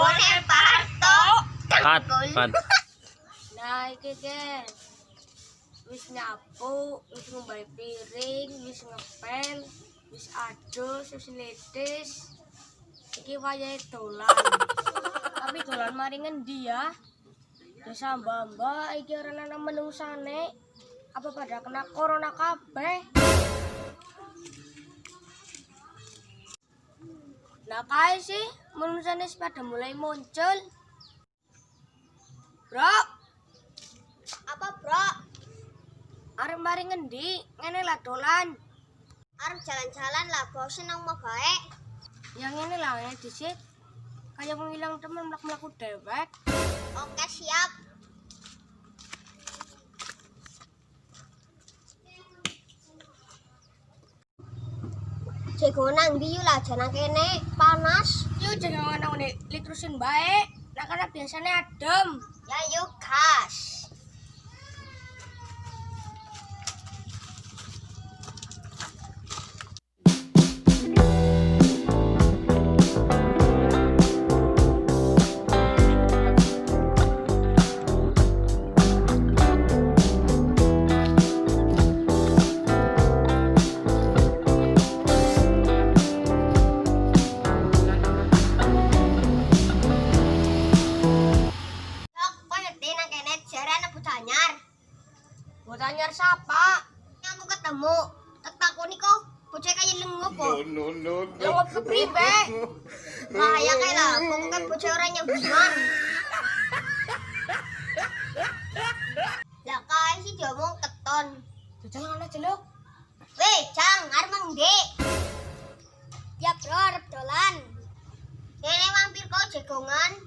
nggone Parto. Pat. Nah, iki kan wis nyapu, wis ngembali piring, wis ngepel, wis adus, wis ledes. Iki wayahe dolan. Tapi dolan mari ngendi ya? Desa mbak-mbak iki ora ana menungsane. Apa pada kena corona kabeh? Lah kae sih menungsane pada mulai muncul. Bro. Apa, Bro? Arep mari ngendi? Ngene lah dolan. Arep jalan-jalan lah, bosen nang mau gawe. Yang ini lah ya disit. Kayak menghilang temen mlaku-mlaku dewek. Oke, siap. Jago nang ndi lah jalan kene panas. Yuk jangan ngomong nih, litrusin baik. Nah karena biasanya adem. Ya yuk gas. Buat anyar siapa? Yang aku ketemu, tak takoni kok bocah kaya lengup kok. No. Lengup ke pribe. Bahaya kayak lah, pokoknya bocah orang yang buman. Lah kaya sih diomong keton. Jangan ana jeluk. Weh, Cang, arep mengge. Ya bro, arep dolan. Ini mampir kok jagongan.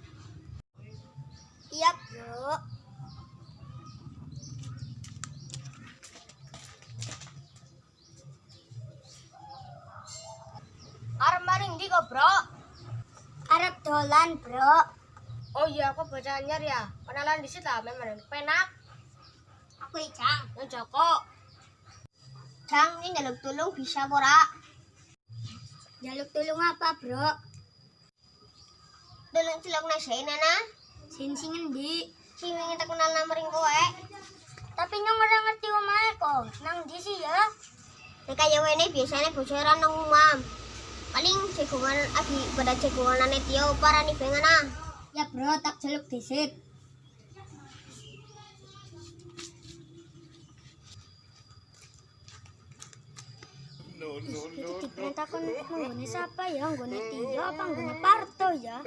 Iya bro. Arep maring ndi kok, Bro? Arep dolan, bro. Oh iya, aku baca anyar ya. Kenalan di situ lah, memang penak. Aku Cang. Yang Joko. Cang, ini jaluk tulung bisa ora? Jaluk tulung apa, bro? Tulung cilok nasi nana. Sing ngendi? Sing ingin tak kenal nomering kowe. Tapi nyong ora ngerti omahe kok. Nang ndi sih ya? Nek kaya wene biasane bocoran nang omah. Paling jagongan agi pada jagonganane Tio parani bengana. Ya bro, tak jaluk disit. No. Iki diperintahkan nggone siapa ya? Nggone Tio apa nggone Parto ya?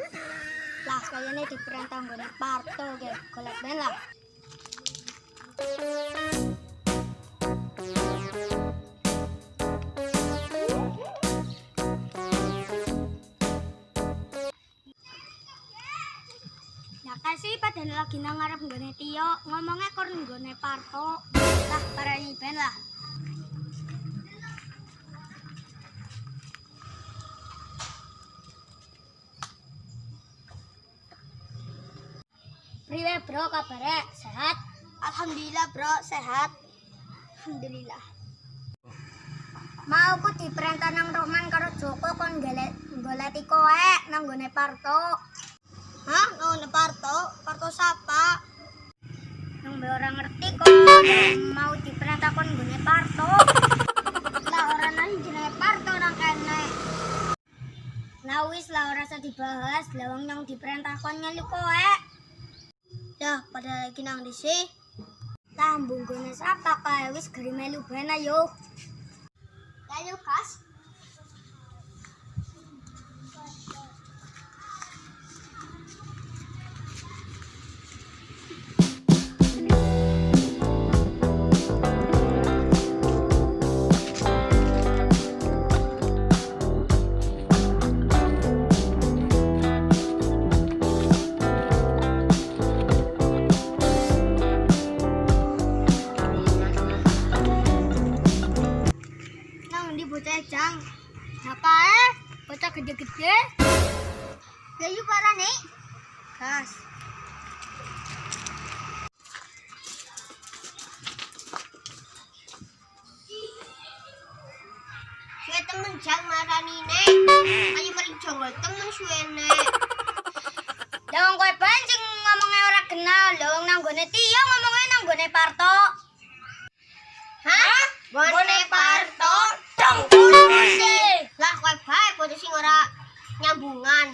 Lah kayaknya diperintah nggone Parto ge. Golek ben lah. Ya kasih pada lagi nang ngarep nggone Tio, ngomongnya kor nggone Parto. Lah parani ben lah. Priwe bro kabare? Sehat? Alhamdulillah bro, sehat. Alhamdulillah. Mau ku diperintah nang Roman karo Joko kon goleti kowe nang nggone Parto. Hah? Nang nggone Parto? Parto sapa? Nang be ora ngerti kok. Mau diperintah kon nggone Parto. Lah ora nang jenenge Parto nang kene. Lah wis lah ora usah dibahas, lawang yang diperintah kon nyelu kowe. Ya, pada lagi nang disi. Tambung gone sapa kae wis gari melu ben ayo. Ayo, Kas. Bocah Cang, siapa bocah gede-gede? Layu parah nih, Kas. Saya temen Cang marani nek, ayo paling jonggol temen suene. nggone Parto. Hah? Nggone Parto. Dong. Lah kowe bae bocah sing ora nyambungan.